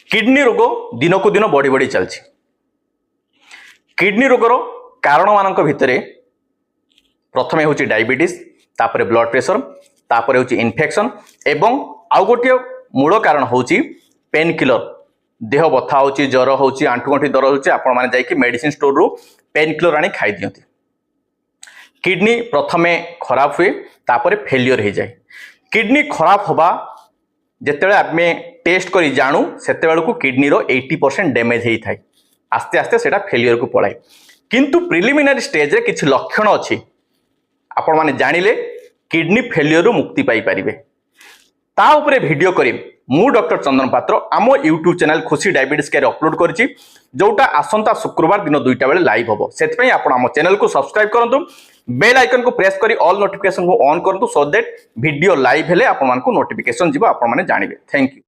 Kidney रोग दिन को दिन बढ़ी बढ़ी चलछि। किडनी रोगर कारण मान भितर प्रथम हूँ डायबिटीज, तापर ब्लड प्रेशर, तापर हूँ इन्फेक्शन एवं आउ गोटे मूल कारण हूँ पेन किलर। देह बथा हो, ज्वर हो, आंठुगंठी दर्द होची, आपण माने जाइए मेडिसिन स्टोर रु पेन किलर आनी खाई दियंती। किडनी प्रथमे खराब हुए तापर फेलियर हो जाए। किडनी खराब होबा जिते आम टेस्ट करी जानू सेते बेलू किडनी रो 80% डैमेज होता है। आस्ते आस्ते सेटा फेलियर को पड़ाए। किंतु प्रिलिमिनारी स्टेज रे किछि लक्षण अछि आपण माने जानिले किडनी फेलियर रु मुक्ति पाई परिबे। ता उपरे वीडियो करी मु डॉक्टर चंदन पात्र आम यूट्यूब चैनल खुशी डायबिटीज केयर अपलोड करिछि, जोटा आसंता शुक्रवार दिन 2टा बेले लाइव होबो। सेतपई आपण आम चैनल को सब्सक्राइब करंतु, बेल आइकन को प्रेस करी ऑल नोटिफिकेशन को ऑन करंतु, सो दैट वीडियो लाइव हेले आपण मानकु नोटिफिकेशन जिवो, आपण माने जानिबे। Thank you.